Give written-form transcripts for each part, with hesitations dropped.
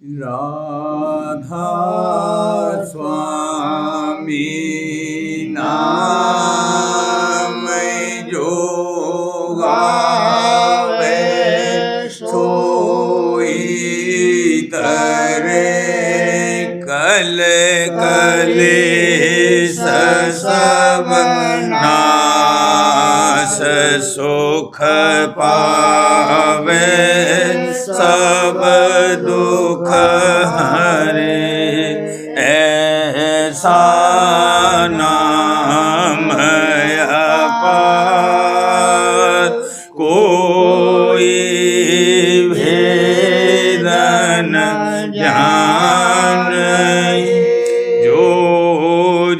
राधा स्वामी नाम जो गावे सोई तरे कल कलेश सब नाश सुख पावे सब दुख हरे ऐसा नाम अपार कोई भेद न जाने जो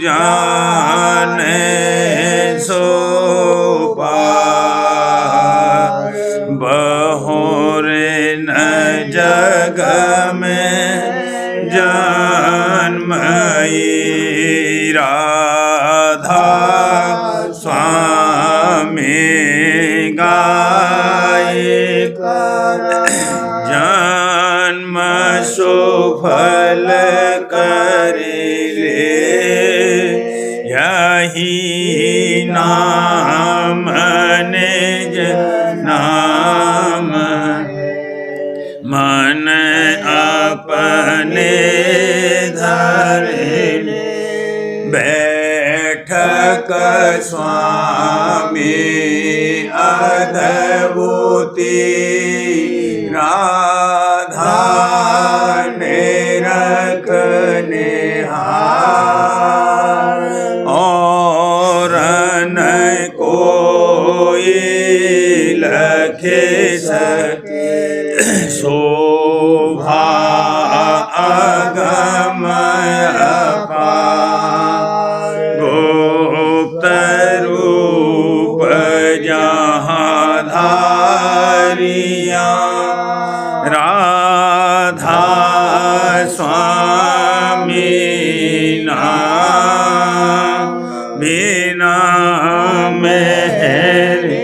जाने सो पार बहुरे न जग में जन्मई राधा स्वामी गाए जन्म सुफल करिले यही नाम निज नाम मन अपने धरे बैठक स्वामी अद्भुति राधा ने रखने और न कोई लखे सके शोभा अगम अपार गुप्त रूप जहाँ धारिया राधा स्वामी नाम बिना मेरे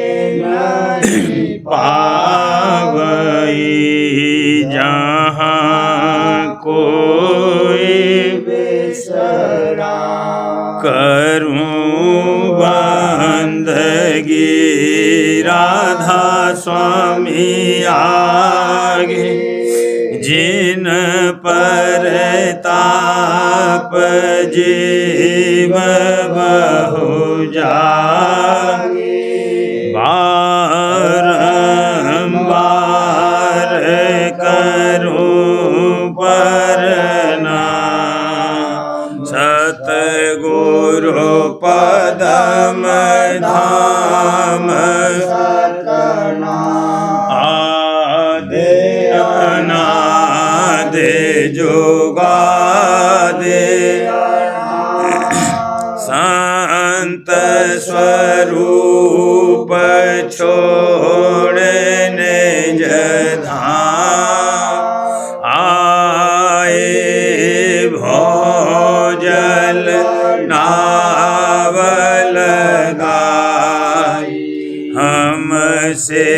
पावई जहाँ कोई बेसरा करूं बंदगी राधा स्वामी आगे जिन पर ताप जीव बहु जागे बारंबार करूं प्रणाम सतगुरु पदम धाम आदि अनादि जुगादि संत स्वरूप छोड़ने जधाम आए भोजल नावल गाई हमसे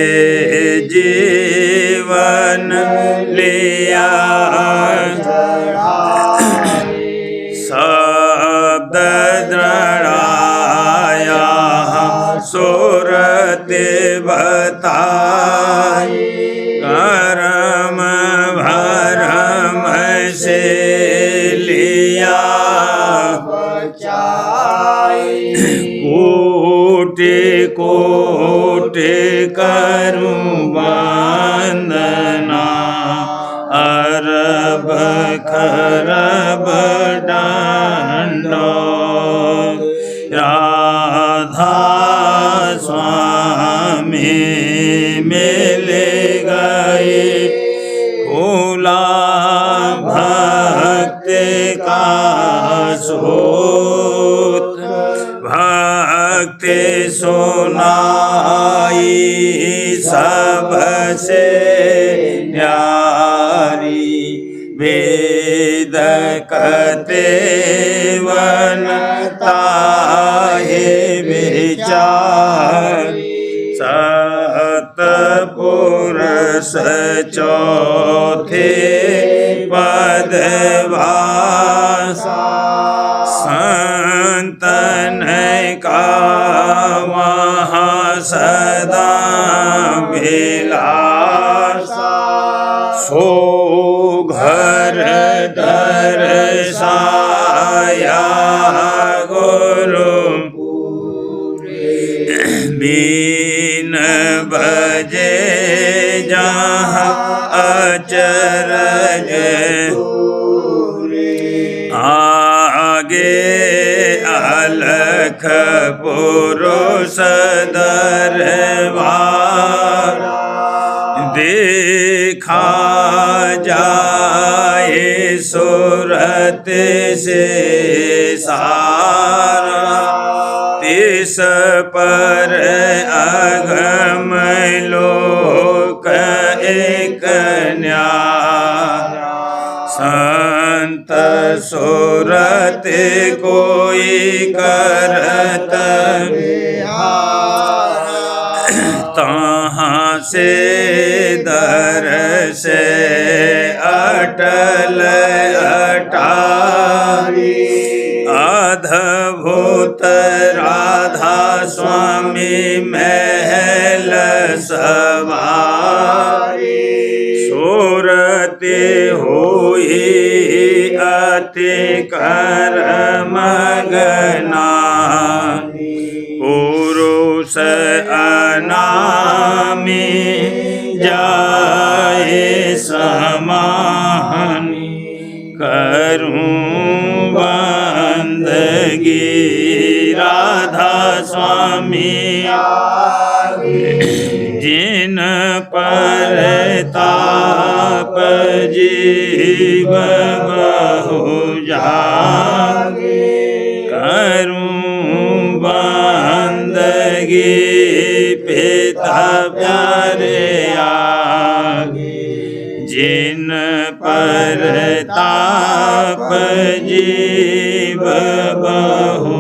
जीवन लिया शब्द द्रढ़ाया सुरते बताई कर्म भरम से लिया कोटि कोटि करूं वंदना अरब खरब दंडो राधा स्वामी मिल गए खुला भक्त का सूत भक्ति सुनाई सबसे न्यारी वेद कते वनता है विचार सतपुरुष चौथे सदवासा संतन का वहाँ सदा विलासा सो घर दर्शाया गुरु बीन बजे जहाँ अचरज आगे अलख पुरुष दरबार देखा जाए सूरत से सारा तिस पर अगम लोक एक न्यारा संत सूरत कोई करत तहाँ से दर्श अटल अटारी अद्भुत राधा स्वामी महल सवारी सूरते हुई अति करमगना पुरुष अनामी जाए समाहनी करूं बंदगी राधा स्वामी जिन पर ताप जीव बहु जागे करूं बंदगी पिता प्यारे आगे जिन पर ताप जीव बहु।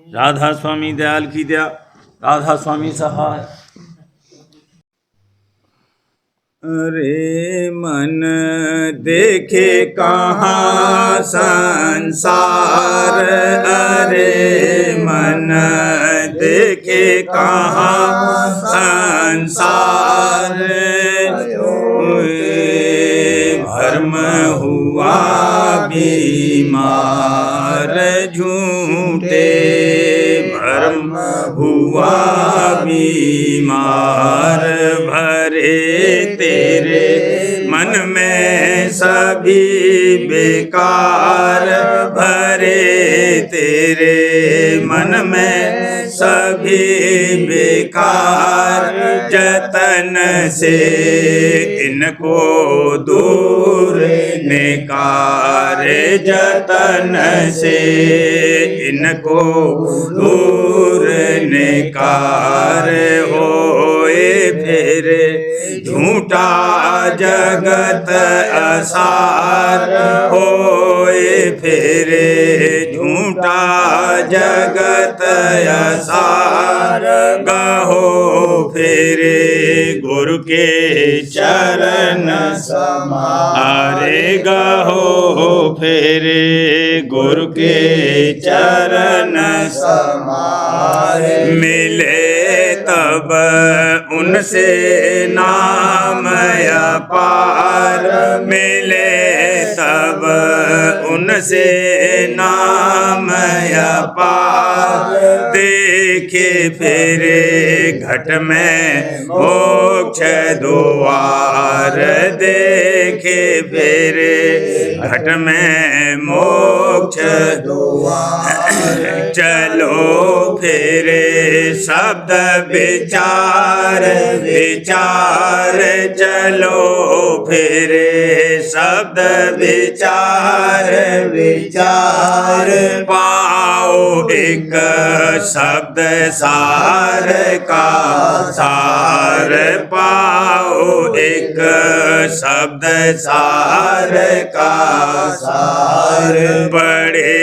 राधा स्वामी दयाल की दया, राधा स्वामी सहाय। अरे मन देखे कहाँ संसार, अरे मन देखे कहाँ संसार, भ्रम हुआ बीमार झूठे, भ्रम हुआ बीमार भरे तेरे मन में सभी बेकार, भरे तेरे मन में सभी बेकार, जतन से इनको दूर निकार, जतन से इनको दूर निकार, होए फिर झूठा जगत असार, होए फिर झूठा जगत असार, गाहो फिर गुरु के चरण समारे, गाहो फिर गुरु के चरण समारे, मिले तब उनसे नाम अपार, मिले तब उनसे नाम अपार, देखे फिर घट में मोक्ष द्वार, देखे फिर घट में मोक्ष द्वार, चलो फिर शब्द विचार विचार, चलो फिर शब्द विचार विचार, पाओ एक शब्द सार का सार, पाओ एक शब्द सार का सार, बड़े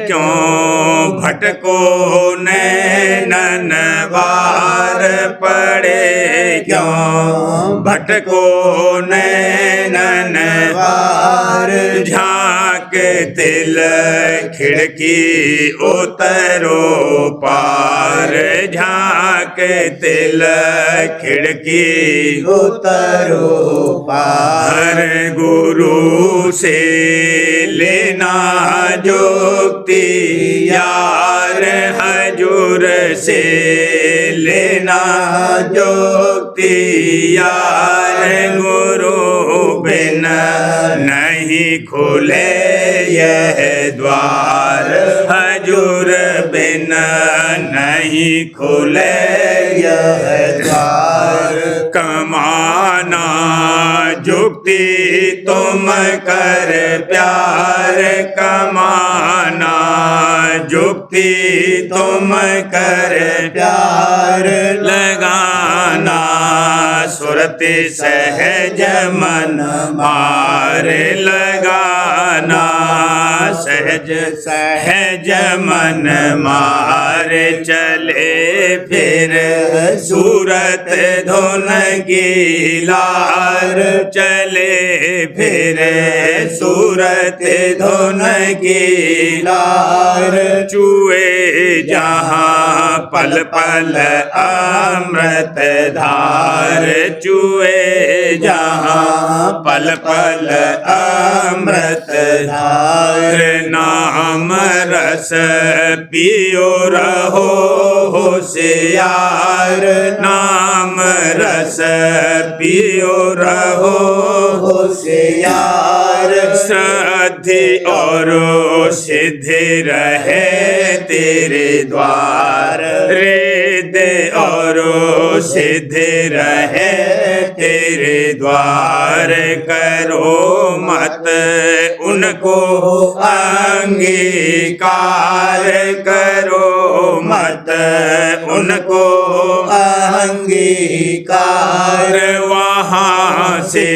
क्यों भटको नैनन बार, पड़े क्यों भटको नैनन वार झांक तिल खिड़की उतरो पार झांक तिल खिड़की उतरो पार गुरु से लेना जुक्ति यार हजूर से लेना जुक्ति यार गुरु बिन नहीं खुले यह द्वार हजूर बिन नहीं खुले यह द्वार कमाना जुक्ति तुम कर प्यार कमाना जुक्ति तुम कर प्यार लगाना सुरति सहज मन मारे लगाना सहज सहज मन मारे चले फिर सूरत धुन की लार चले फिर सूरत धुन की लार चुए जहाँ पल पल अमृत धार चुए जहाँ पल पल अमृत धार नाम रस पियो रहो होशियार नाम रस पियो रहो होशियार श्रद्धि और सिद्धि रहे तेरे द्वार रिद्धि और सिद्धि रहे तेरे द्वार करो मत उनको अंगीकार करो मत उनको अंगीकार वहाँ से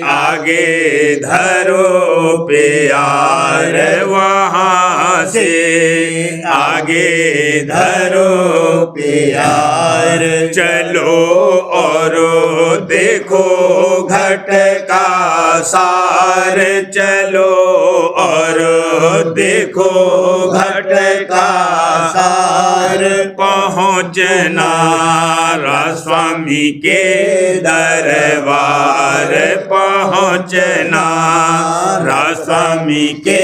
आगे धरो प्यार वहाँ से आगे धरो प्यार चलो और देखो घट का सार चलो और देखो घट का सार पहुँचना स्वामी के दरबार पहुँचना स्वामी के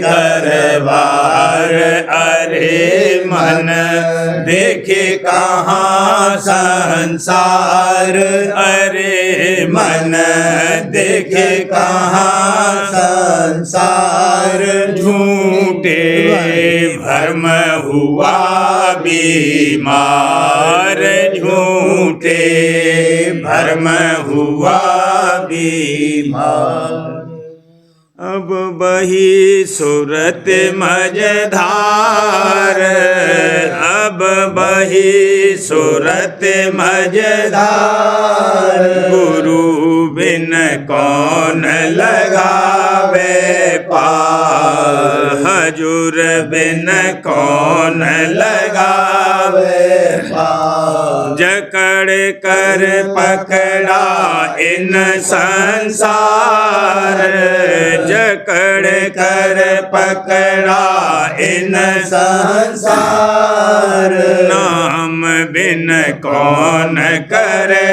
दरबार अरे मन देखे कहाँ संसार अरे मन देखे कहाँ संसार झूठे भ्रम हुआ बीमार झूठे भ्रम हुआ बीमार अब बही सूरत मझधार अब बही सूरत मझधार गुरु बिन कौन लगावे पार हजूर बिन कौन लगावे पार जकड़ कर पकड़ा इन संसार जकड़ कर पकड़ा इन संसार नाम बिन कौन करे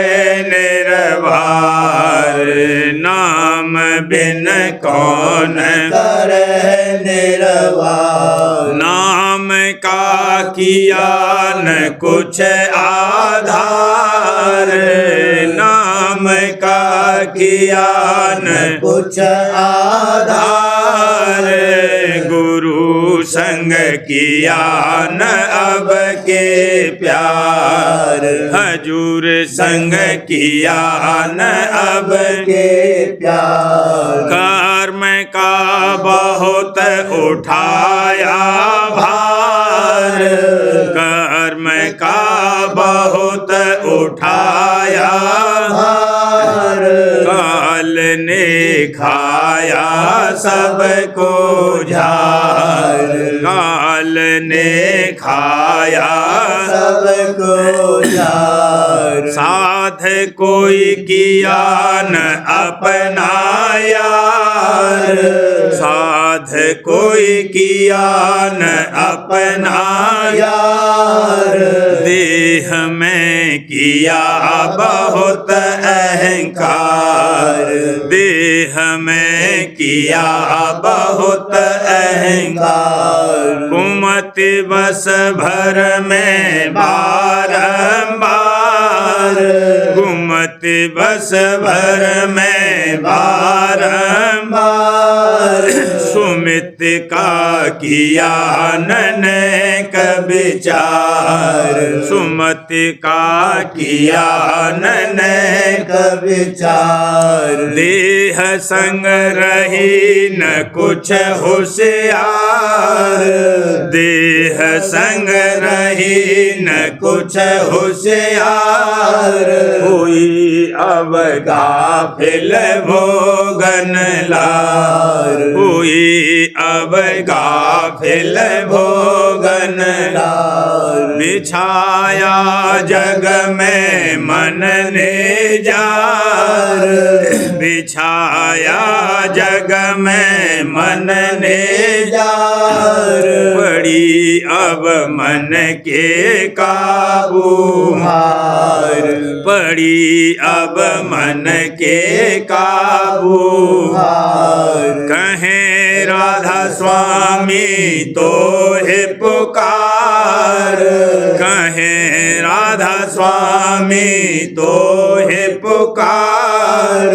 निर्वार नाम बिन कौन करे निर्वार नाम का किया न कुछ आधार नाम का किया न कुछ आधार गुरु संग किया न अब के प्यार हजूर संग किया न अब के प्यार कर्म का बहुत उठाया भार कर्म का बहुत उठाया भार काल ने खाया सबको झार काल फल ने खाया सबको यार साथ कोई किया न अपना यार साथ कोई किया न अपना यार देह में किया बहुत अहंकार देह में किया बहुत अहंकार कुमति बस भर में बारंबार कुमति बस भर में बारंबार सुमित का किया ननेक विचार सुमति का किया ननेक विचार देह संग रही न कुछ होशियार देह संग रही न कुछ होशियार हुई अब गाफिल भोगन लार हुई अब गाफिल भोगन लार बिछाया जग में मन ने जार बिछाया जग में मन ने जार पड़ी अब मन के काबू हार पड़ी अब मन के काबू हार कहें राधा स्वामी तो है पुकार कहें राधा स्वामी तो है पुकार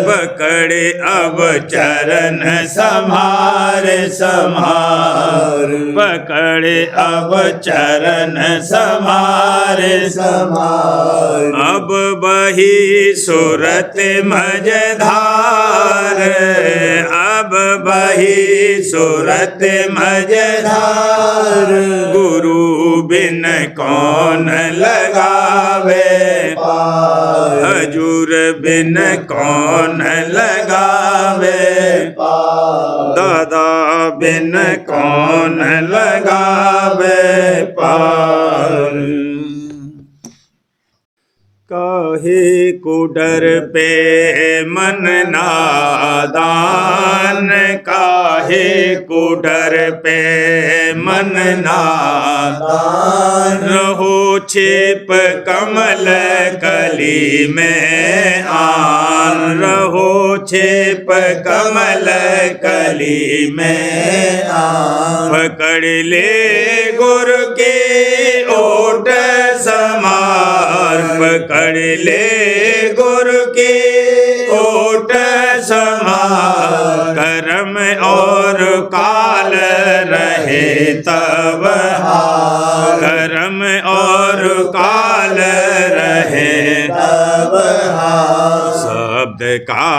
पकड़े अब चरण समार समार पकड़े अब चरण समार समार अब बही सूरत मझधार अब बही सूरत मझधार गुरु बिन कौन लगावे पार हजूर बिन कौन लगावे पार दादा बिन कौन लगावे पार काहे को डर पे मन नादान काहे को डर पे मन नादान रहो छिप कमल कली में आन रहो छिप कमल कली में आन पकड़ ले गुरु के ओट समार पकड़ ले गुरु के ओट समार कर्म और काल रहे तब हार कर्म और काल रहे तब हार शब्द का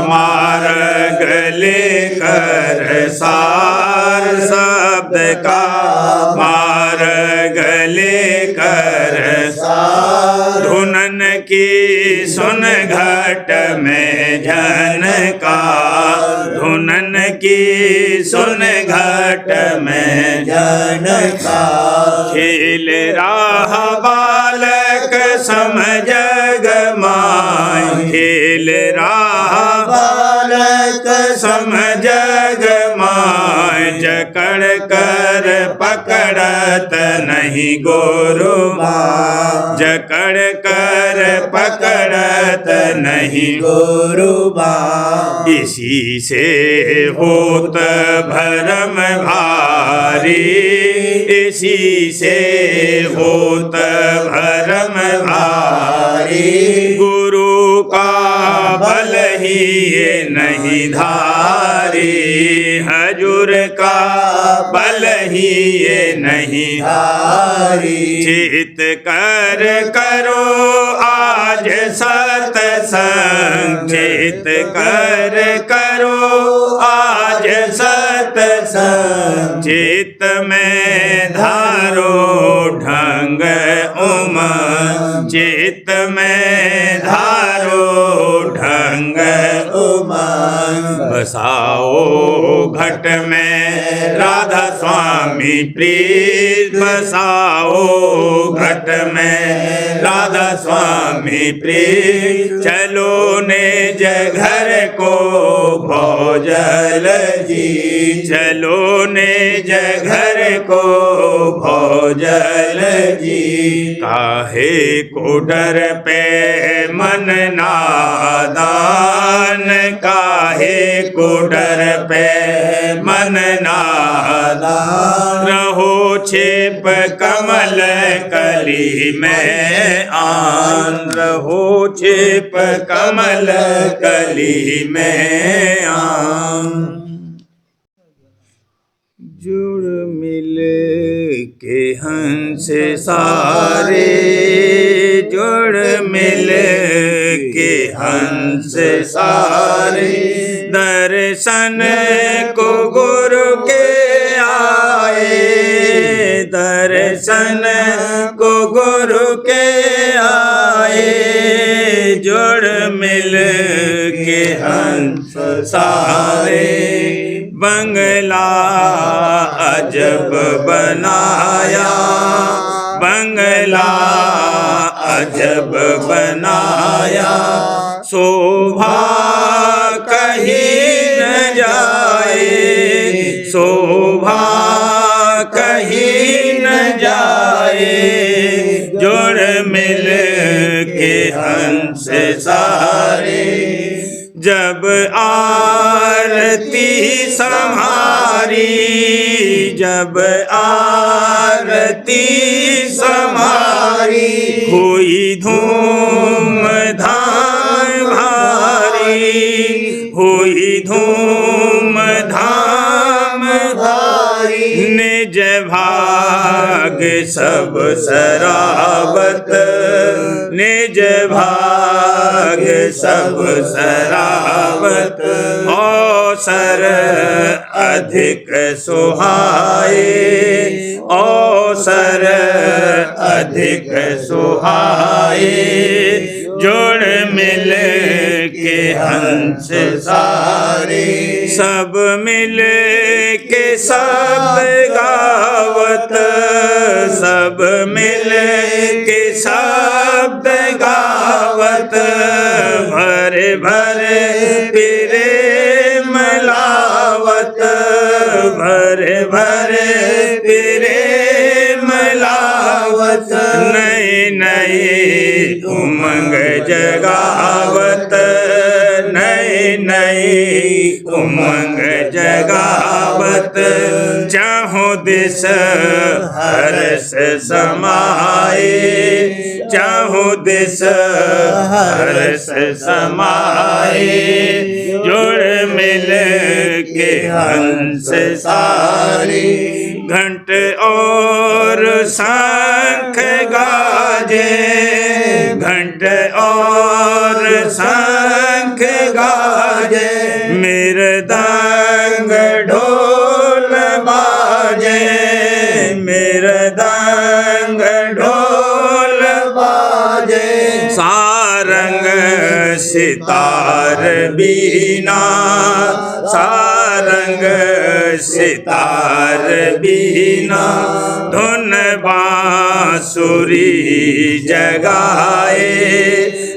मार्ग लेकर सार शब्द का मार्ग लेकर सार धुनन की सुन घट में झनकार धुनन की सुन घट में झनकार खेल राह बालक समझ गमाय खेल राह बालक समझ गमाय जकड़ कर पकड़त नहीं गुरु जकड़ कर पकड़त नहीं गुरु इसी से होत भरम भारी इसी से होत भरम भारी गुरु का बल ही ये नहीं धारी हजूर का बल ही ये नहीं धारी चित कर करो आज सत्संग चित कर करो आज सत्संग चित में धारो ढंग उमंग चित में धारो ढंग उमंग बसाओ घट में राधा स्वामी प्रीत बसाओ घट में राधा स्वामी प्रीत चलो निज घर को भौजल जी चलो निज घर को भौजल जी काहे को डर पे मन नादान काहे को डर पे मन नादान रहो छिप कमल कली में आन रहो छिप कमल कली में आन जुड़ मिल के हंस सारे जुड़ मिल के हंस सारे दर्शन को गुरु के आए दर्शन को गुरु के आए जुड़ मिल के हंस सारे बंगला अजब बनाया बंगला अजब बनाया शोभा कहीं न जाए शोभा कहीं न जाए जुड़ मिल के हंस सारे जब आरती सम्हारी जब आरती सम्हारी हुई धूम धाम भारी हुई धूम धाम भारी निज भाग सब सरावत निज भाग सब सरावत अवसर अधिक सुहाए अवसर अधिक सुहाए जुड़ मिल के हंस सारे सब मिल के सब गावत सब मिल के शब्द गावत भर भर प्रेम लावत भर भर प्रेम लावत नए नए उमंग जगावत नए नए उमंग जगावत चाहो दिस हर्ष समाए चाहो दिस हर्ष समाए जुड़ मिल के हंस सारे घंट और शंख गाजे घंट और शंख गाजे मृदंग ढोल बाजे मृदंग ढोल बाजे सारंग सितार बीना सारंग सितार बीना धुन बांसुरी जगाए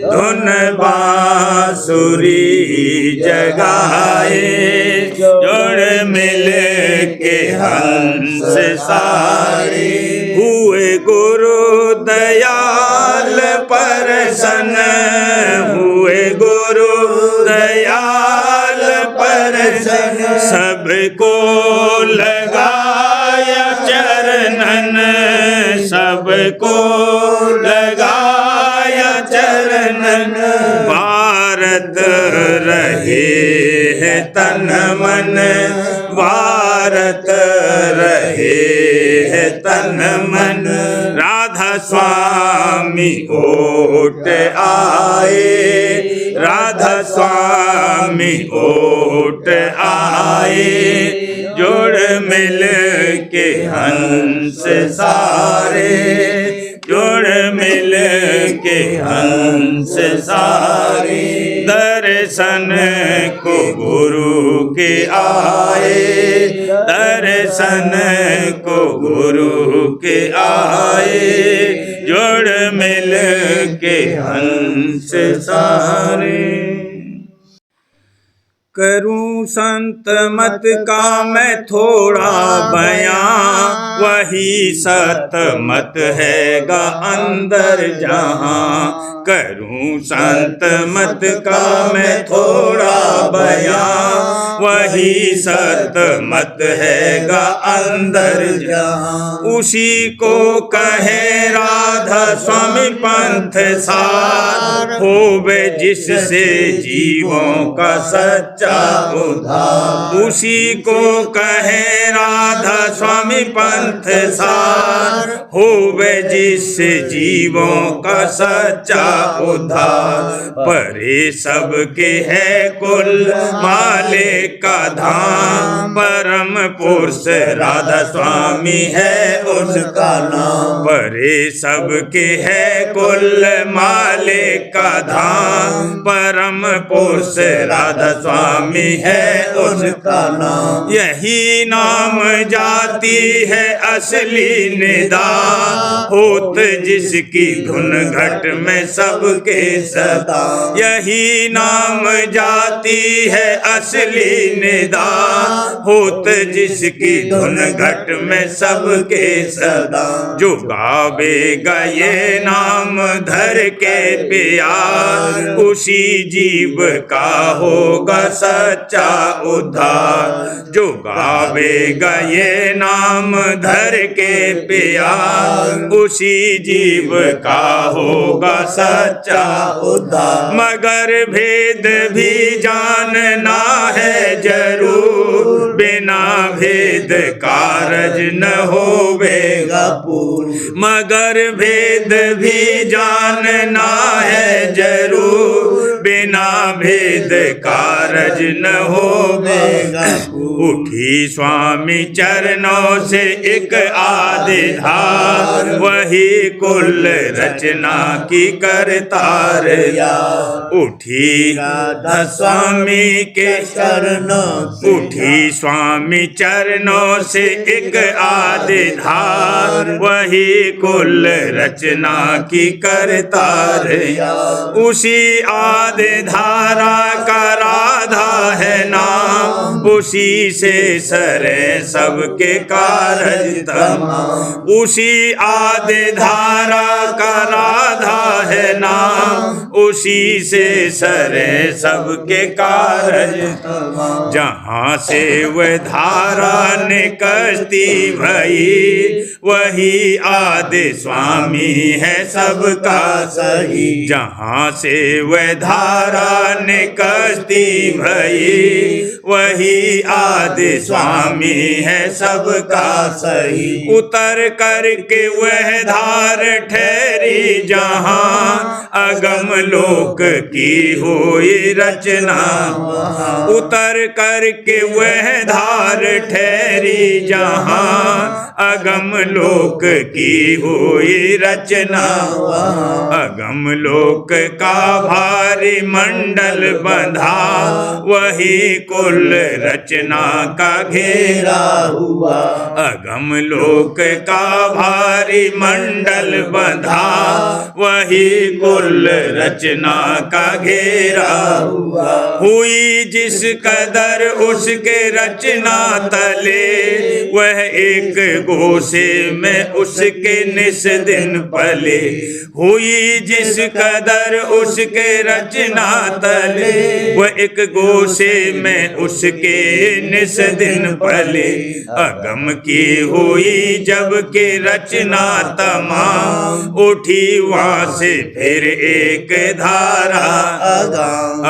धुन बांसुरी जगाए जुड़ मिल के हंस सारे हुए गुरु दयाल परसन हुए गुरु दयाल परसन सबको लगाया चरणन सबको लगाया चरणन भारत रहे है तन मन भारत रहे है तन मन राधा स्वामी ओट आए राधा स्वामी ओट आए जोड़ मिल के हंस सारे जोड़ मिल के हंस सारे दर्शन को गुरु के आए, दर्शन को गुरु के आए, जोड़ मिल के हंस सारे। करूं संत मत का मैं थोड़ा बयां, वही सत मत हैगा अंदर जहां। करूं संत मत का मैं थोड़ा बयां, वही सत मत हैगा अंदर जहां। उसी को कहे राधा स्वामी पंथ सार, होवे जिससे जीवों का सच्चा उद्धार। उसी को कहे राधा स्वामी पंथ सार, होवे जिससे जीवों का सच्चा उद्धार। परे सबके है कुल मालिक का धाम, परम पुरुष राधा स्वामी है उसका नाम। परे सबके है कुल मालिक का धाम, परम पुरुष राधा स्वामी है उसका नाम। यही नाम जाती है असली निदान, होत जिसकी धुन घट में सबके सदा। यही नाम जाती है असली निदान, होत जिसकी धुन घट में सबके सदा। जो गावेगा ये नाम धर के प्यार, उसी जीव का होगा सच्चा उद्धार। जो गावेगा ये नाम धर के प्यार, उसी जीव का होगा सच्चा उद्धार। मगर भेद भी जानना है जरूर, बिना भेद कारज न होवेगा पूर्ण। मगर भेद भी जानना है जरूर, बिना भेद कारज न होवेगा पूर्ण। उठी स्वामी चरणों से एक आदि धार, वही कुल रचना की करतार। उठी राधा स्वामी के चरणों, उठी स्वामी चरणों से एक आदि धार, वही कुल रचना की करतार। उसी आदि धारा का राधा है नाम, उसी से सरे सबके कारज तमाम। उसी आदि धारा का राधा है नाम, उसी से सरे सबके कारज तमाम। जहाँ से वह धारा निकलती भई, वही आदि स्वामी है सबका सही। जहाँ से वह धारा निकलती भई, वही आदि स्वामी है सबका सही। उतर करके वह धार ठहरी जहाँ, अगम लोक की हुई रचना। उतर करके वह धार ठहरी जहाँ, अगम लोक की हुई रचना। अगम लोक का भारी मंडल बंधा, वही कुल रचना का घेरा हुआ। अगम लोक का भारी मंडल बंधा, वही कुल रचना का घेरा हुआ। हुई जिस कदर उसके रचना तले, वह एक गोसे में उसके निस दिन पले। हुई जिस कदर उसके रचना तले, वह एक गोसे में उसके निस दिन पले। अगम की हुई जब के रचना तमाम, उठी वहाँ से फिर एक धारा।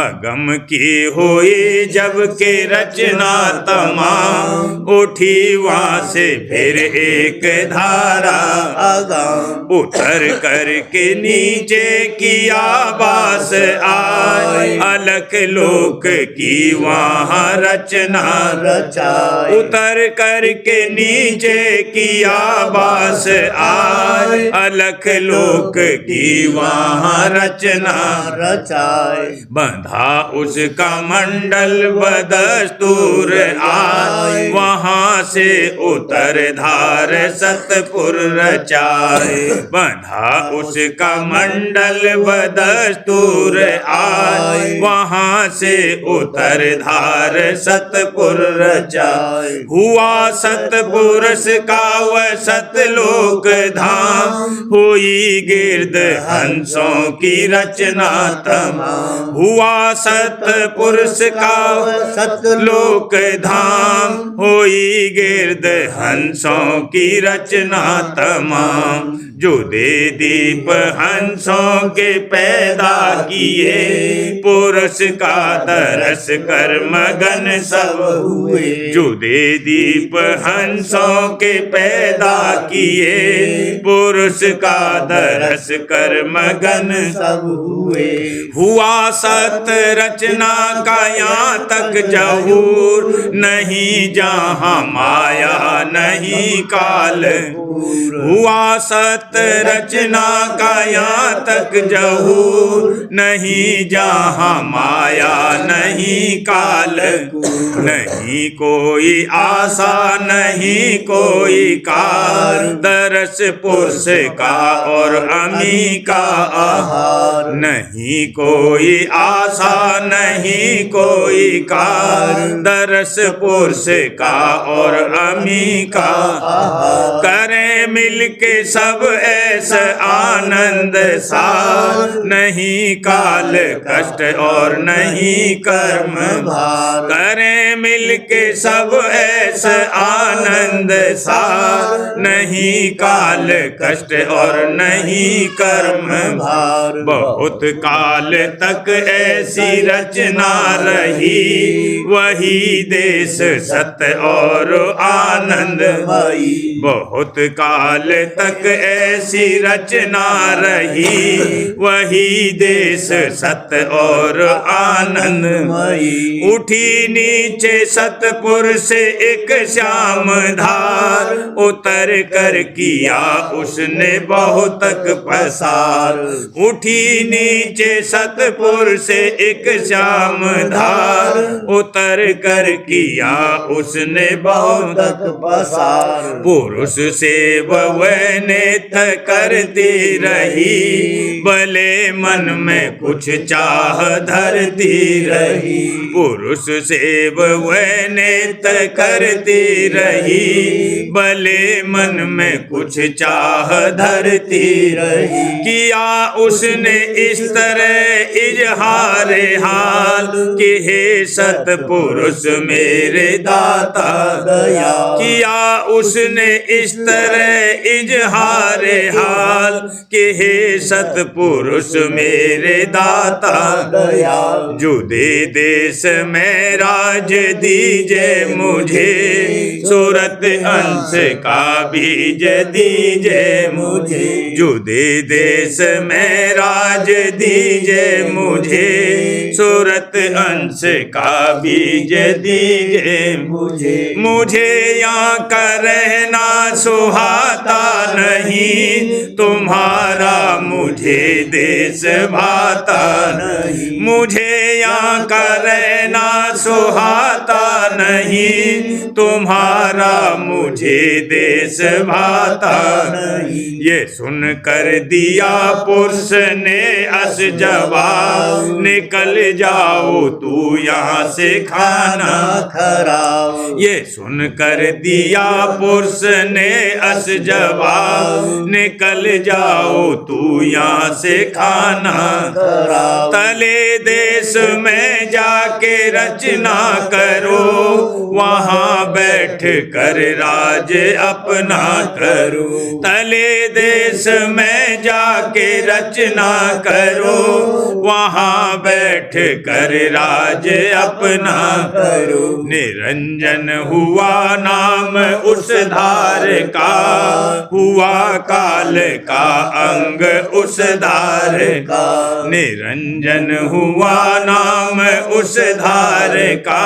अगम की हुई जब के रचना तमाम, उठी वहाँ से फिर एक धारा आगाम उतर करके नीचे किया बास आए अलख लोक की वहाँ रचना रचाए उतर करके नीचे किया बास आए अलख लोक की वहाँ रचना रचाए बंधा उसका मंडल बदस्तूर आए वहाँ से उतर धार सतपुर रचाए बंधा उसका मंडल बदस्तूर आए वहाँ से उतर धार सतपुर रचाए हुआ सतपुरुष का वह सतलोक धाम हुई गिरद हंसों की रचना तमाम हुआ सतपुरुष का सतलोक धाम हुई गिरद हंसों की रचना तमाम जो दे दीप हंसों के पैदा किए पुरुष का तरस कर मगन सब हुए जो दे दीप हंसों के पैदा किए पुरुष का दरस कर मगन सब हुए हुआ सत रचना का यहाँ तक जहूर नहीं जहाँ माया नहीं काल हुआ सत रचना का यहाँ तक जहूर नहीं जहाँ माया नहीं काल नहीं कोई आशा नहीं कोई कार दरस पुरुष का और अमी का आहार नहीं कोई आशा नहीं कोई कार दरस पुरुष का और अमी का करें मिलके सब ऐसा आनंद सार नहीं काल कष्ट और नहीं कर्म भार करें मिलके सब ऐसा आनंद सार नहीं काल कष्ट और नहीं कर्म भार बहुत काल तक ऐसी रचना रही वही देश सत्य और आनंदमयी बहुत काल तक ऐसी रचना रही वही देश सत्य और आनंदमयी उठी नीचे सतपुर से एक श्याम धार उतर कर किया उसने बहुतक पसार उठी नीचे सतपुर से एक श्याम धार उतर कर किया उसने बहुतक पसार पुरुष से वैनेत करती रही भले मन में कुछ चाह धरती रही पुरुष से वैनेत करती रही भले मन में कुछ चाह धरती रही किया उसने इस तरह इजहार हाल कि हे सतपुरुष मेरे दाता दया किया उसने इस तरह इजहार हाल कि हे सतपुरुष मेरे दाता दया जो दे देश में राज दीजे मुझे सूरत अंश का बीज दीजे मुझे जो दे देश में राज दीजे मुझे सूरत अंश का बीज दीजे मुझे यहाँ का रहना सुहाता नहीं तुम्हारा मुझे देश भाता नहीं मुझे यहाँ का रहना सुहाता नहीं तुम्हारा मुझे देश भाता नहीं ये सुन कर दिया पुरुष ने अस जवाब निकल जाओ तू यहाँ से खाना खराब ये सुन कर दिया पुरुष ने अस जवाब निकल जाओ तू यहाँ से खाना कराओ। तले देश में जाके रचना करो, वहाँ बैठ कर राज अपना करो। तले देश में जाके रचना करो, वहाँ बैठ कर राज अपना करो। निरंजन हुआ नाम उस धार का, हुआ काल का अंग उस धार का। निरंजन हुआ नाम उस धार का,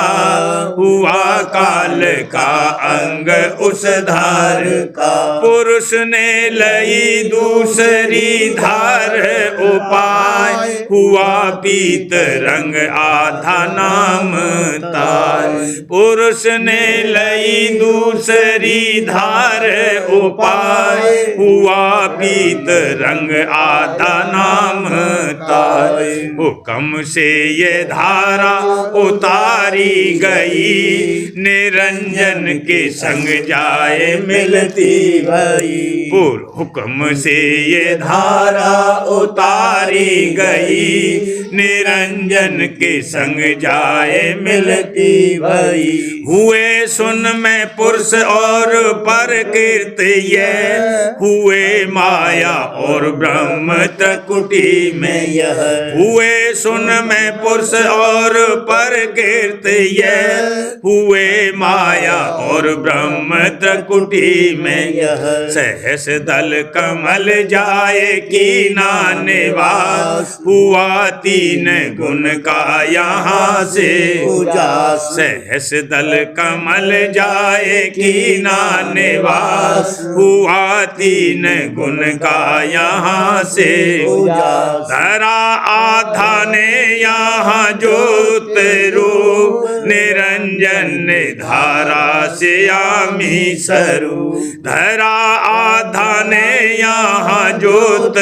हुआ काल का अंग उस धार का। पुरुष ने लई दूसरी धार उपाय, हुआ पीत रंग आधा नाम तार। पुरुष ने लई दूसरी धार उपाय, हुआ पीत रंग आधा नाम तार। हुक्म से ये धारा उतारी गई, निरंजन के संग जाए मिलती भई। हुक्म से ये धारा उतारी गई, निरंजन के संग जाए मिलती भई। हुए सुन में पुरुष और प्रकृति ये, हुए माया और ब्रह्म त्रिकुटी में यह। हुए सुन में पुरुष और प्रकृति ये, हुए माया और ब्रह्म त्रिकुटी में यह। सहस दल कमल जाए कीना निवास, हुआ तीन गुण का यहाँ से उजास। सहस दल कमल जाए कीना निवास, हुआ तीन गुण का यहाँ से उजास। धरा आधा ने यहाँ ज्योत रूप, निरंजन धारा से आमी स्वरूप। धरा आधा ने यहाँ ज्योत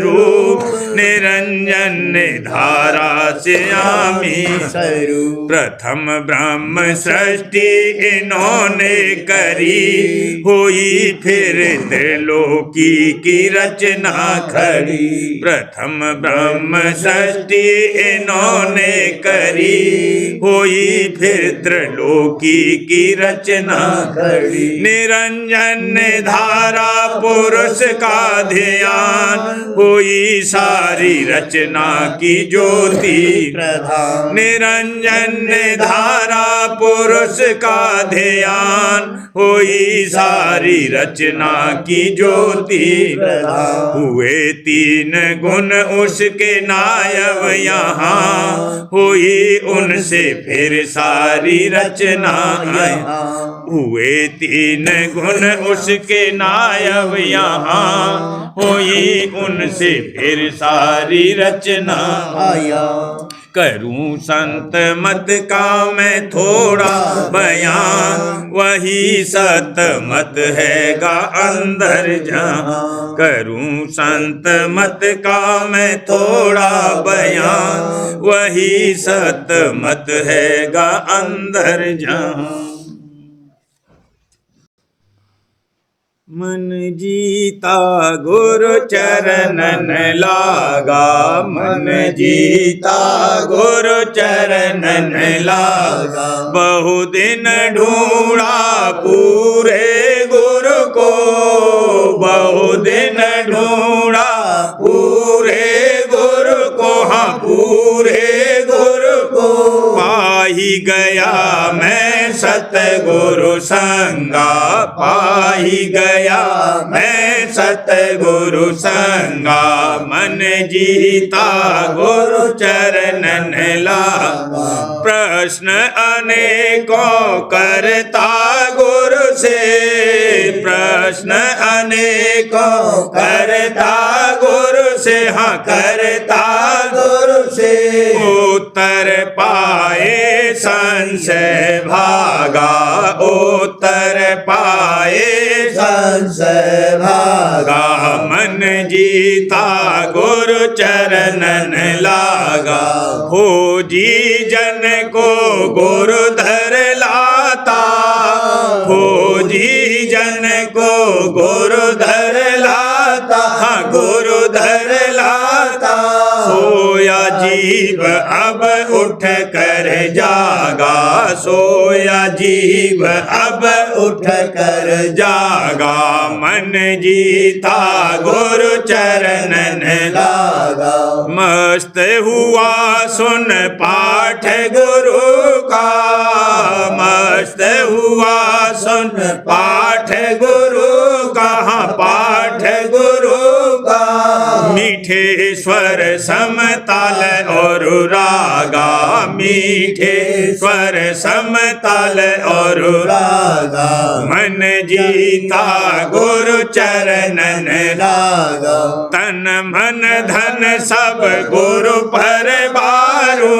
रूप, निरंजन धारा से आमी स्वरूप। प्रथम ब्रह्म सृष्टि इन्होंने करी, हुई फिर त्रिलोकी की रचना खड़ी। प्रथम ब्रह्म सृष्टि इन्होंने करी, हुई फिर त्रिलोकी की रचना खड़ी। निरंजन धारा पुरुष का ध्यान, हुई सारी रचना की ज्योति प्रधान। निरंजन धारा पुरुष का ध्यान, हुई सारी रचना की ज्योति प्रधान। हुए तीन गुण उसके नायब यहाँ, हुई उनसे फिर सारी रचना यहाँ। हुए तीन गुण उसके नायब यहाँ, हुई उनसे फिर सारी रचना आया। करूं संत मत का मैं थोड़ा बयान, वही सत मत हैगा अंदर जहां। करूं संत मत का मैं थोड़ा बयान, वही सत मत हैगा अंदर जहां। मन जीता गुरु चरणन लागा, मन जीता गुरु चरणन लागा। बहु दिन ढूंढा पूरे गुरु को, बहु दिन ढूंढा पूरे गुरु को। हाँ पूरे गुरु को पाही गया मैं सतगुरु संगा, पाही गया मैं सतगुरु संगा। मन जीता गुरु चरणन लागा, प्रश्न अनेकों करता गुरु से, प्रश्न अनेकों करता गुरु से। हाँ करता गुरु से, उत्तर पाए संशय भागा, उत्तर पाए संशय भागा। मन जीता गुरु चरणन लागा, खोजी जन को गुरु धर लाता, खोजी जन को गुरु धर लाता। जीव अब उठ कर जागा, सोया जीव अब उठ कर जागा। मन जीता गुरु चरणन लागा। मस्त हुआ सुन पाठ गुरु का, मस्त हुआ सुन पाठ गुरु का, पाठ गुरु का। मीठे स्वर समताल और रागा, मीठे स्वर समताल और रागा। मन जीता गुरु चरणन लागा। तन मन धन सब गुरु पर बारू,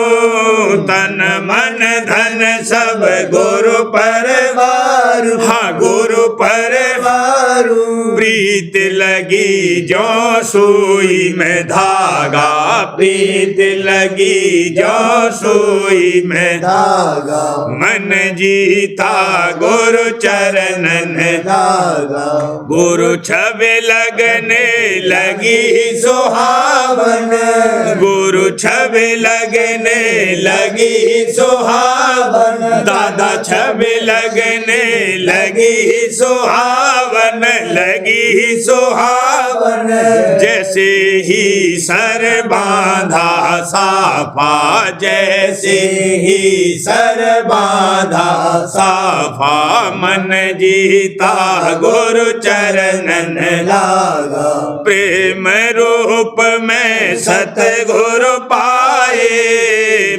तन मन धन सब गुरु पर बारू। हाँ गुरु पर बारू। प्रीत लगी जो सुई में धागा, प्रीत लगी जो सुई में धागा। मन जीता गुरु चरणन लागा। गुरु छवि लगने लगी सुहावन, गुरु छवि लगने लगी सुहावन। दादा छवि लगने लगी सुहावन, लगी सुहावन। जैसे ही सर बांधा साफा, जैसे ही सर बांधा साफा। मन जीता गुरु चरणन लागा। प्रेम रूप में सतगुरु पाए,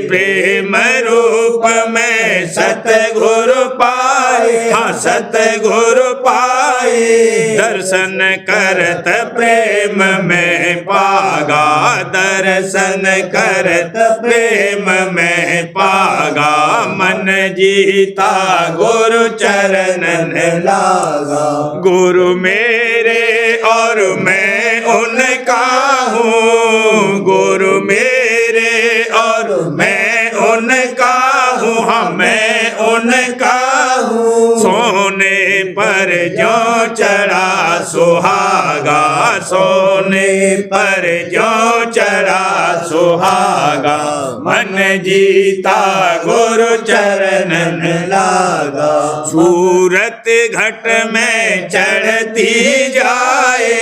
प्रेम रूप में सतगुरु पाए, हाँ सतगुरु पाए। दर्शन करत प्रेम में पागा, दर्शन करत प्रेम में पागा। मन जीता गुरु चरणन लागा। गुरु मेरे और मैं उनका हूँ, गुरु मेरे और मैं उनका हूँ, हाँ मैं उनका हूँ। सोने पर जो चढ़ा सुहागा, सोने पर जो चढ़ा सुहागा। मन जीता गुरु चरणन लागा। सूरत घट में चढ़ती जाए,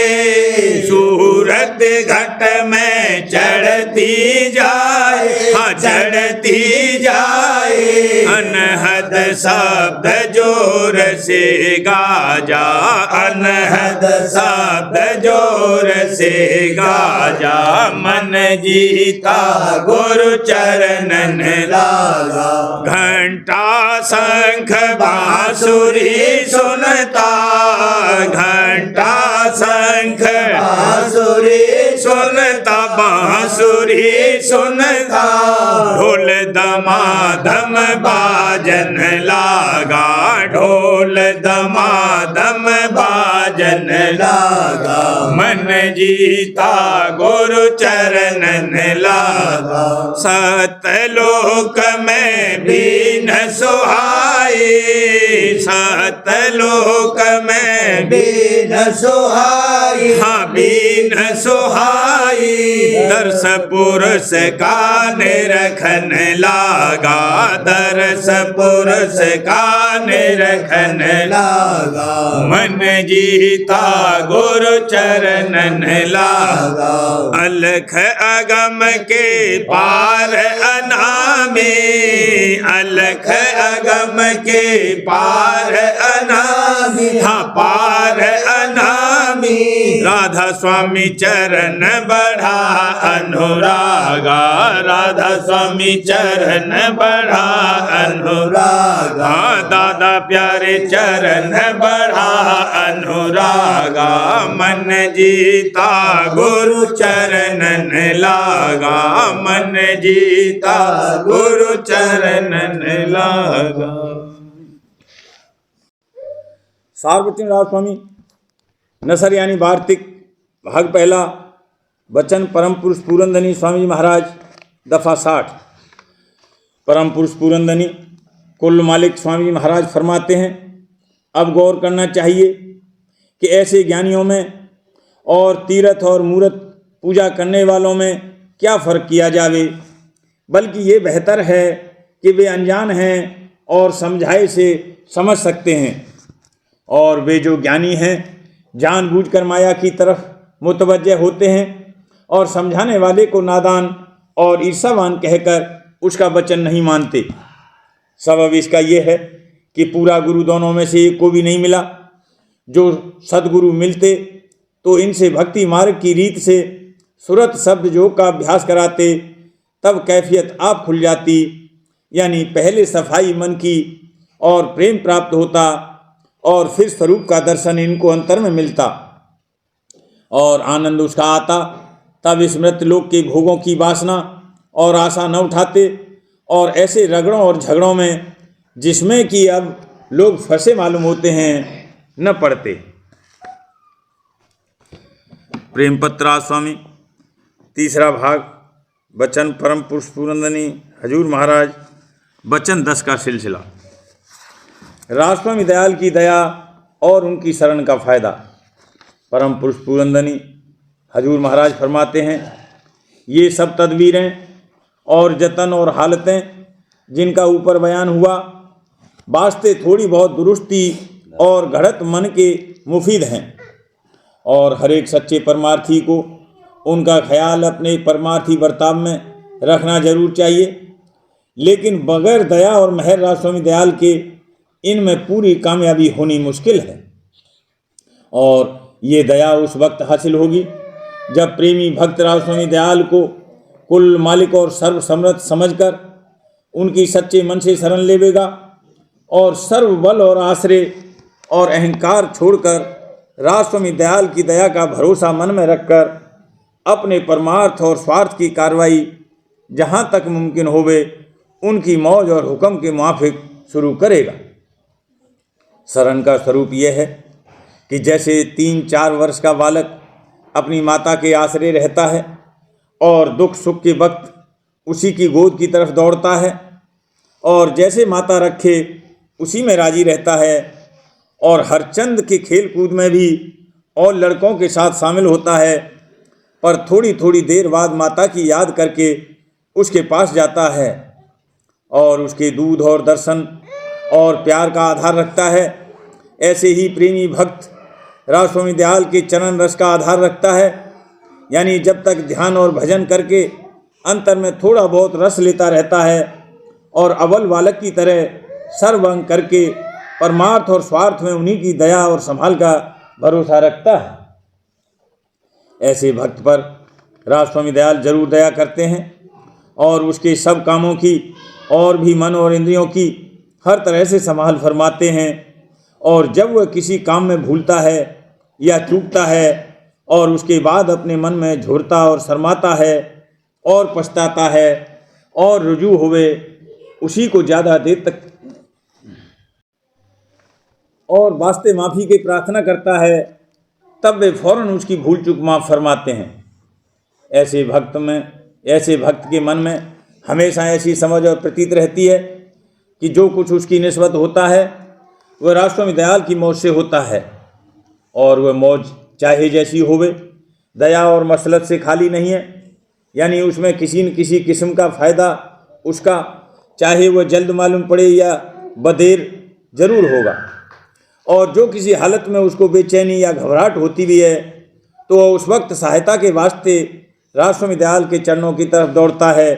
सूरत घट में चढ़ती जाए, हाँ चढ़ती जाए। अनहद शब्द जोर से गाजा, अनहद शब्द जोर से गाजा। मन जीता गुरु चरणन लागा। घंटा शंख बांसुरी सुनता, घंटा शंख बांसुरी सुनता, बांसुरी सुनता। ढोल दमादम बाजन लागा, ढोल दमादम बाजन लागा। मन जीता गुरु चरणन लागा। सतलोक में भी न सुहाए, सतलोक में बीन सुहाई। हाँ बीन सुहाई। दर्श पुरुष का निरखन लागा, दर्श पुरुष का निरखन लागा। मन जीता गुरु चरणन लागा। अलख अगम के पार अनामे, अलख अगम के पार अनामी, हाँ पार अनामी। राधा स्वामी चरण बढ़ा अनुरागा, राधा स्वामी चरण बढ़ा अनुरागा। दादा प्यारे चरण बढ़ा अनुरागा। मन जीता गुरु चरणन लागा, मन जीता गुरु चरणन लागा। सार्वजनिक राज स्वामी नसर यानी वार्तिक भाग पहला। वचन परम पुरुष पूरनधनी स्वामी जी महाराज दफ़ा 60। परम पुरुष पूरनधनी कुल मालिक स्वामी जी महाराज फरमाते हैं, अब गौर करना चाहिए कि ऐसे ज्ञानियों में और तीर्थ और मूर्त पूजा करने वालों में क्या फ़र्क किया जावे। बल्कि ये बेहतर है कि वे अनजान हैं और समझाए से समझ सकते हैं, और वे जो ज्ञानी हैं जानबूझकर माया की तरफ मुतवज्जह होते हैं और समझाने वाले को नादान और ईर्ष्यावान कहकर उसका वचन नहीं मानते। सबब इसका ये है कि पूरा गुरु दोनों में से एक को भी नहीं मिला। जो सद्गुरु मिलते तो इनसे भक्ति मार्ग की रीत से सुरत शब्द योग का अभ्यास कराते, तब कैफियत आप खुल जाती, यानी पहले सफाई मन की और प्रेम प्राप्त होता और फिर स्वरूप का दर्शन इनको अंतर में मिलता और आनंद उसका आता। तब इस मृत्यलोक के भोगों की वासना और आशा न उठाते और ऐसे रगड़ों और झगड़ों में जिसमें कि अब लोग फंसे मालूम होते हैं न पड़ते। प्रेम पत्र स्वामी तीसरा भाग, वचन परम पुरुष पूरंदनी हजूर महाराज, वचन 10 का सिलसिला। राजस्वामी दयाल की दया और उनकी शरण का फायदा। परम पुरुष पूरंदनी हजूर महाराज फरमाते हैं, ये सब तदबीरें और जतन और हालतें जिनका ऊपर बयान हुआ वास्ते थोड़ी बहुत दुरुस्ती और घड़त मन के मुफीद हैं, और हर एक सच्चे परमार्थी को उनका ख्याल अपने परमार्थी बर्ताव में रखना जरूर चाहिए। लेकिन बगैर दया और मेहर राजस्वामी दयाल के इनमें पूरी कामयाबी होनी मुश्किल है, और ये दया उस वक्त हासिल होगी जब प्रेमी भक्त राजस्वामी दयाल को कुल मालिक और सर्व समर्थ समझकर उनकी सच्चे मन से शरण लेवेगा और सर्व बल और आश्रय और अहंकार छोड़कर राजस्वामी दयाल की दया का भरोसा मन में रखकर अपने परमार्थ और स्वार्थ की कार्रवाई जहाँ तक मुमकिन होवे उनकी मौज और हुक्म के मुआफिक शुरू करेगा। शरण का स्वरूप यह है कि जैसे 3-4 वर्ष का बालक अपनी माता के आश्रय रहता है और दुख सुख के वक्त उसी की गोद की तरफ दौड़ता है, और जैसे माता रखे उसी में राजी रहता है, और हर चंद के खेल कूद में भी और लड़कों के साथ शामिल होता है, पर थोड़ी थोड़ी देर बाद माता की याद करके उसके पास जाता है और उसके दूध और दर्शन और प्यार का आधार रखता है। ऐसे ही प्रेमी भक्त राजस्वामी दयाल के चरण रस का आधार रखता है, यानी जब तक ध्यान और भजन करके अंतर में थोड़ा बहुत रस लेता रहता है और अव्वल बालक की तरह सर्वअंग करके परमार्थ और स्वार्थ में उन्हीं की दया और संभाल का भरोसा रखता है। ऐसे भक्त पर राजस्वामी दयाल जरूर दया करते हैं और उसके सब कामों की और भी मन और इंद्रियों की हर तरह से संभाल फरमाते हैं, और जब वह किसी काम में भूलता है या चूकता है और उसके बाद अपने मन में झुरता और शर्माता है और पछताता है और रुजू हुए उसी को ज़्यादा देर तक और वास्ते माफ़ी की प्रार्थना करता है, तब वे फौरन उसकी भूल चूक माफ़ फरमाते हैं। ऐसे भक्त के मन में हमेशा ऐसी समझ और प्रतीत रहती है कि जो कुछ उसकी निस्बत होता है वह राजस्वामी दयाल की मौज से होता है, और वह मौज चाहे जैसी होवे दया और मसलत से खाली नहीं है, यानी उसमें किसी न किसी किस्म का फ़ायदा उसका चाहे वह जल्द मालूम पड़े या बदेर जरूर होगा। और जो किसी हालत में उसको बेचैनी या घबराहट होती भी है तो उस वक्त सहायता के वास्ते राजस्वामी दयाल के चरणों की तरफ दौड़ता है,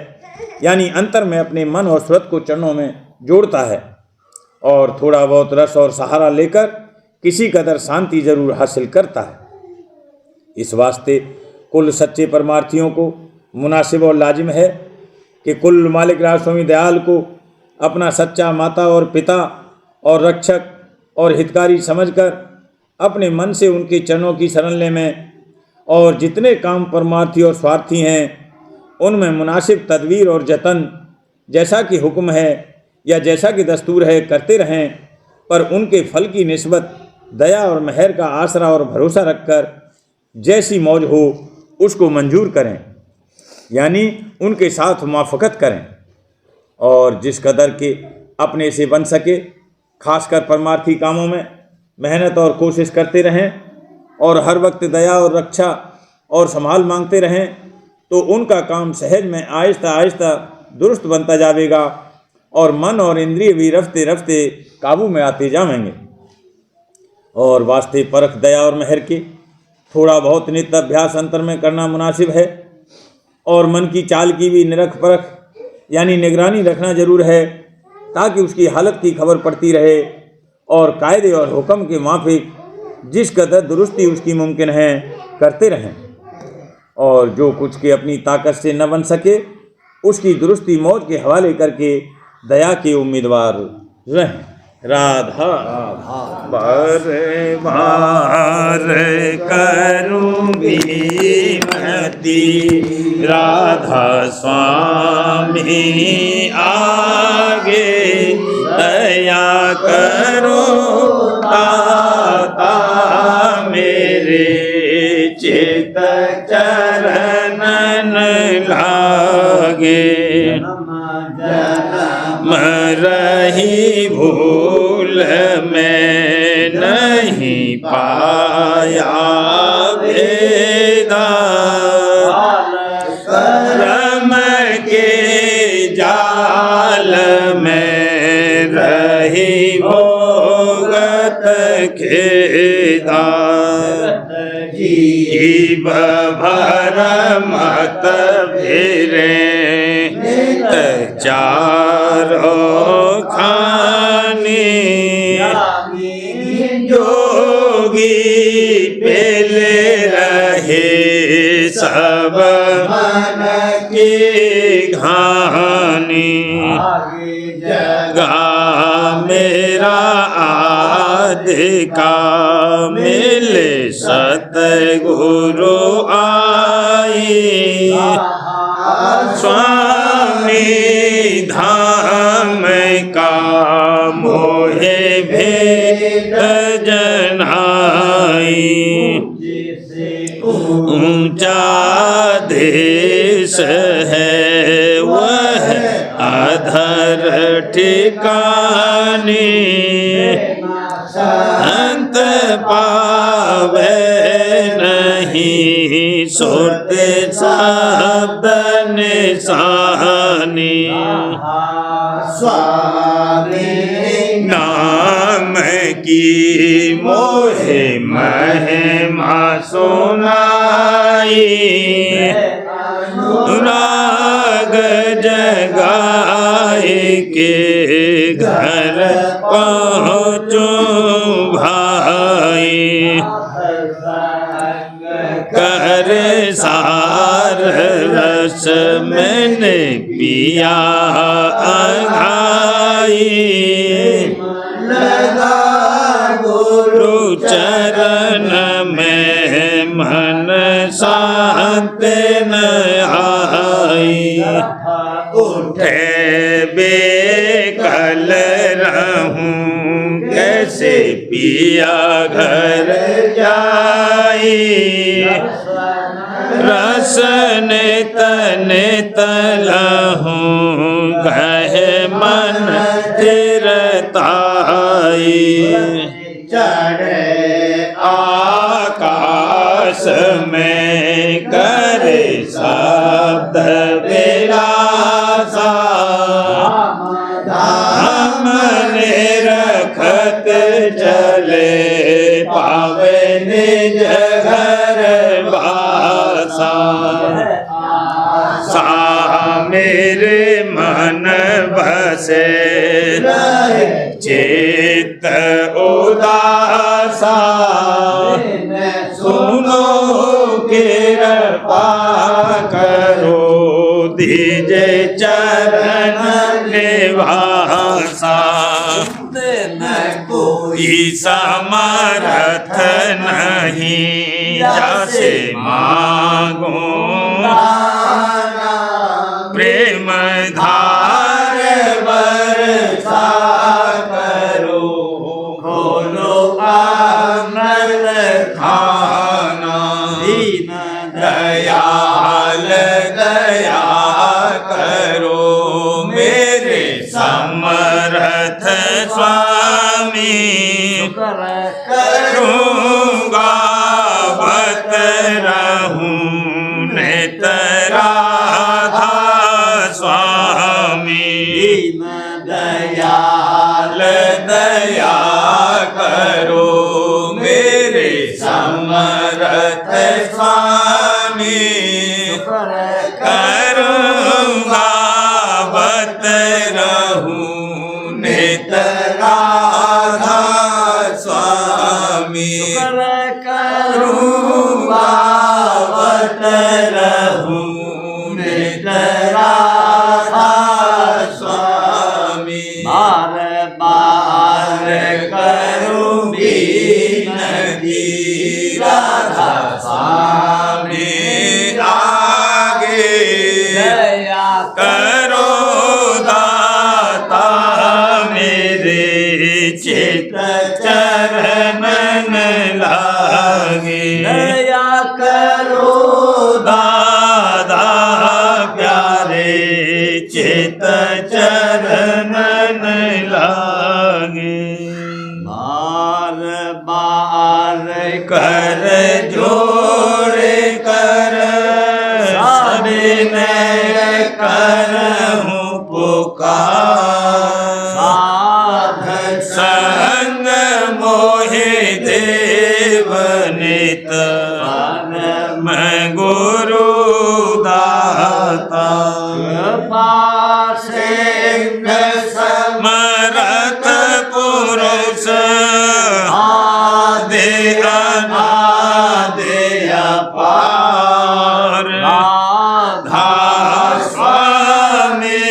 यानी अंतर में अपने मन और सुरत को चरणों में जोड़ता है और थोड़ा बहुत रस और सहारा लेकर किसी कदर शांति जरूर हासिल करता है। इस वास्ते कुल सच्चे परमार्थियों को मुनासिब और लाजिम है कि कुल मालिक राजस्वामी दयाल को अपना सच्चा माता और पिता और रक्षक और हितकारी समझकर अपने मन से उनके चरणों की शरण ले में, और जितने काम परमार्थी और स्वार्थी हैं उनमें मुनासिब तदबीर और जतन जैसा कि हुक्म है या जैसा कि दस्तूर है करते रहें, पर उनके फल की निस्बत दया और मेहर का आसरा और भरोसा रखकर जैसी मौज हो उसको मंजूर करें, यानी उनके साथ मुआफ़क़त करें, और जिस कदर के अपने से बन सके खासकर परमार्थी कामों में मेहनत और कोशिश करते रहें और हर वक्त दया और रक्षा और संभाल मांगते रहें, तो उनका काम सहज में आहिस्ता आहिस्ता दुरुस्त बनता जाएगा और मन और इंद्रिय भी रफ्ते रफ्ते काबू में आते जाएंगे। और वास्ते परख दया और मेहर के थोड़ा बहुत नित्य अभ्यास अंतर में करना मुनासिब है, और मन की चाल की भी निरख परख यानी निगरानी रखना जरूर है, ताकि उसकी हालत की खबर पड़ती रहे और कायदे और हुक्म के माफिक जिस कदर दुरुस्ती उसकी मुमकिन है करते रहें, और जो कुछ के अपनी ताकत से न बन सके उसकी दुरुस्ती मौत के हवाले करके दया के उम्मीदवार रहें। राधा बार बार करूँगी विनती, राधा स्वामी आगे दया करो ताता मेरे चित चरणन लागे। मरही भूल में नहीं पाया भेदा, कर्म के जाल में रही भोगत खेदा। जीव भर मत फिरे चारों खाने, जोगी पेले रहे सब मन की घानी। जगा मेरा आदि का मिले सतगुरु आई, स्वामी धाम का मोहे भेद जनाई। ऊंचा देश है वह अधर ठिकाने, अंत पावे नहीं सुरते शब्द निशानी। स्वामी नाम की मोहे महिमा सुनाई, राग जगाए के घर पहुँचो भाई। कर सार रस मैंने पिया अघाई, गुरु चरण में मन शांत न आई। उठे बेकल रहूं कैसे पिया घर जाई, रसन तने तलहूं कहे मन थिरताई। चढ़े आकाश में करे शब्द विलासा, धाम ने रखत चले पावे निज घर बासा। सा मेरे मन बसे चित्त उदासा, सुनो कृपा करो दीजे चरण निवासा। कोई समर्थ नहीं जैसे मांगो, प्रेम धार बरसा करो, खोलो अमृत खाना। दीन दयाल दया करो मेरे समर्थ स्वामी, करूँगा बत रहूं नित राधा स्वामी। दया करो मेरे समर्थ स्वामी, करूँगा बत रहूं नित राधा स्वामी, करूँगा बत रहूं नित राधा स्वामी, बार बार करूं विनती राधा स्वामी, आगे दया करो दाता मेरे चित चरणन लागे, दया करो दादा प्यारे चित चरणन लागे, बार बार कर जोड़े कर सविनय करहूं पुकार, साधक संग मोहे देव नित परम गुरु दाता, कृपा सिंह समरथ पुरुष आदि अनादि अपार, राधा स्वामी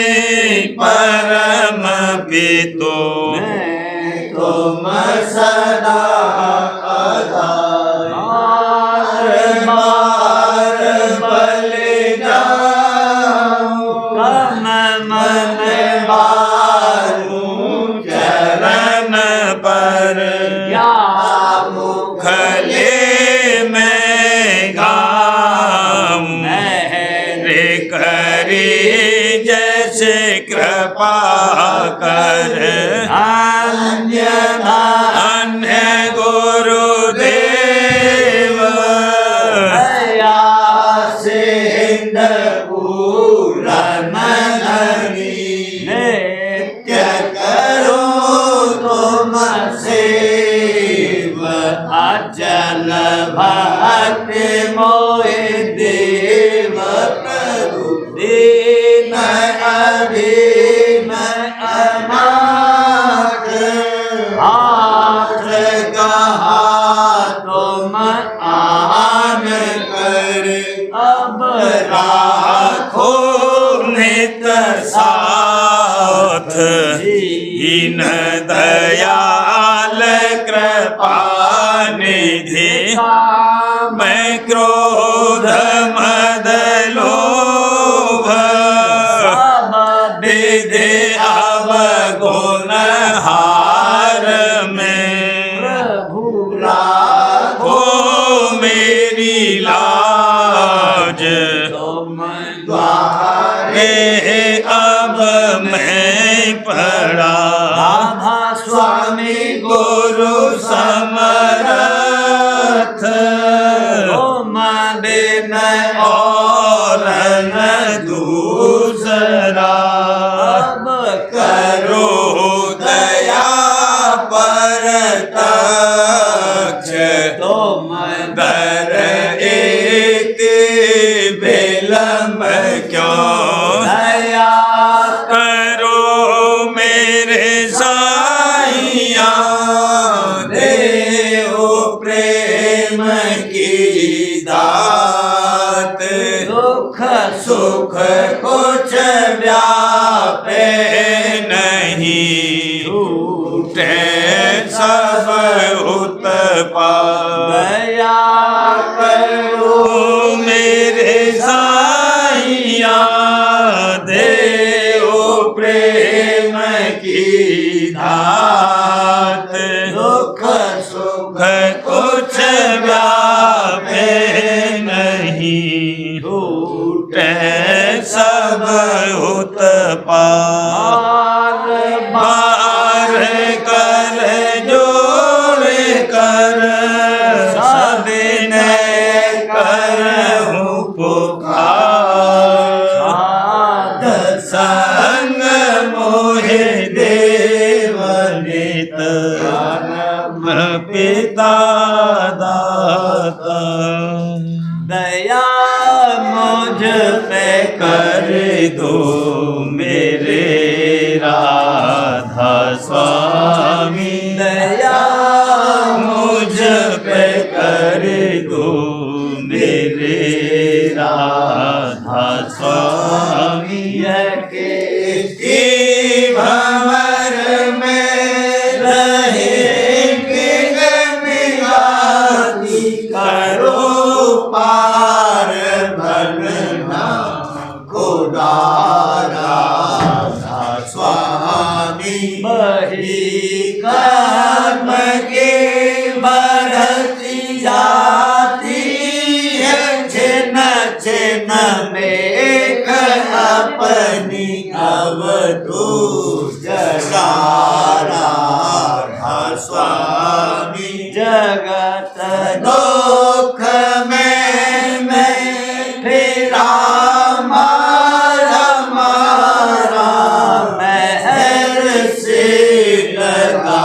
परम पितो तुम सदा आधार, बार बलि जाऊं तम मन बारूं चरण पर, या मुखले में गाऊं मेरे करी जैसे कृपा कर, अन्य गुरुदेव दया सिंध पूरन धनी, नित्य करो तुम सेव, अचल भक्ति मोहि देव प्रभु, दीन अधीन अनाथ, हाथ कहा तुम आन कर, अब राखो नित साथ, दीन दयाल कृपा निधि, मैं क्रोध मद लोभ सब विधि अवगुण हार में, प्रभु राखो मेरी लाज, तुम द्वारे अब मैं पड़ा, राधा स्वामी गुरु समरथ, तुम बिन और न दूसरा, अब करो दया परतक्ष, तुम दर एते विलम्ब क्यों, दया करो मेरे साईया, देओ प्रेम की दात, दुख सुख कुछ व्यापे नहीं, छूटे सब उत्पात, दया करो मेरे साईया, देओ प्रेम की दात, दुख सुख कुछ व्यापे नहीं, छूटे सब उत्पात, बार कर जोड़ कर सविनय करहूं पुकार, साध संग मोहे देव अमृत पिता दाता दया मुझ पे कर दो मेरे राधा स्वामी दया मुझ पे कर दो मेरे राधा स्वामी के भंवर में रहेंगे मिलाती करो पार बनना खुदा राधा स्वामी बही कर्म के बढ़ती जाती है छिन छिन में एक अपनी अवधूत राधा स्वामी जगत दुख में मैं फिरा मारा मारा महर से लगा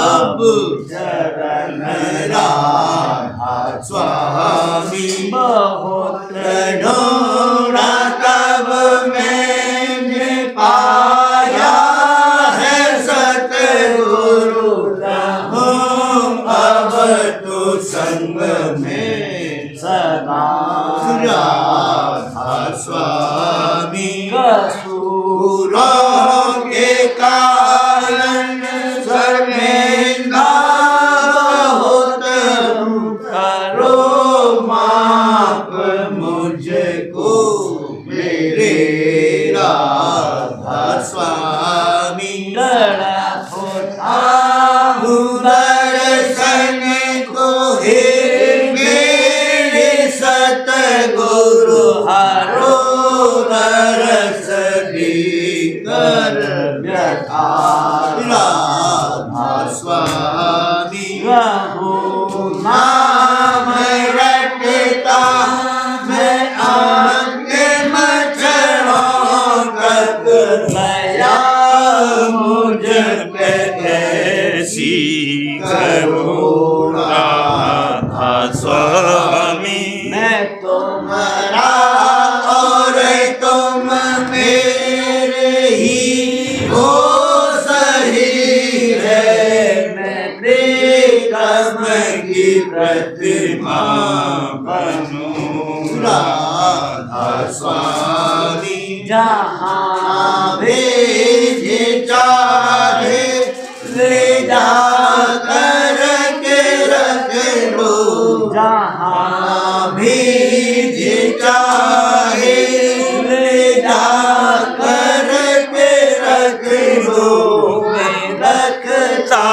अब चरण राधा स्वामी बहुत ढूंढा तब मैंने पाया है सतगुरु रहूं अब तो संग में सदा राधा स्वामी कसूरों के कारण शर्मिंदा बहुत करो माफ मुझको मेरे राधा स्वामी लड़ा होता हूँ दर्शन को हे मेरे सतगुरु हरो रस कर व्यथा राधा स्वामी नाम रटता मैं अंतिम क्षणों तक दया मुझ पे ऐसी करुणा राधा स्वामी मैं तुम्हारा और तुम मेरे ही हो सही है मैं प्रीतम की प्रतिमा बनूं राधा स्वामी जहाँ भेजे चाहे ले जा कर के रख लो जहाँ भेजे चाहे ले जा कर के रख लो मैं रखता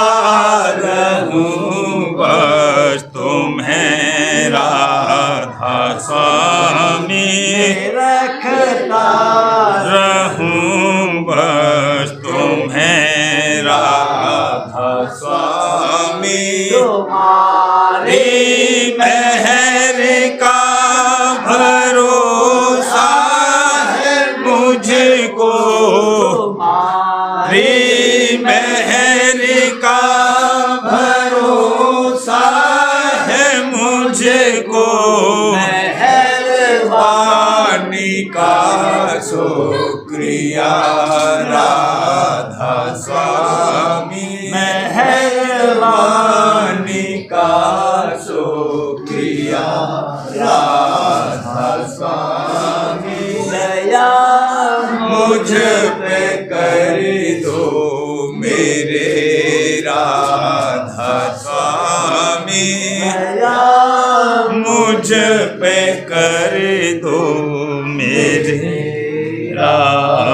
रहूं बस तुम्हें राधा स्वामी रखता रहूं बस तुम्हें राधा स्वामी तुम्हारी मेहर का भरोसा है मुझको तुम्हारी मेहर का भरोसा है मुझको मेहरबानी का शुक्रिया राधा स्वामी मेहरबानी का शुक्रिया राधा स्वामी दया मुझ पे कर दो मेरे राधा स्वामी दया मुझ पे कर दो मेरे राधा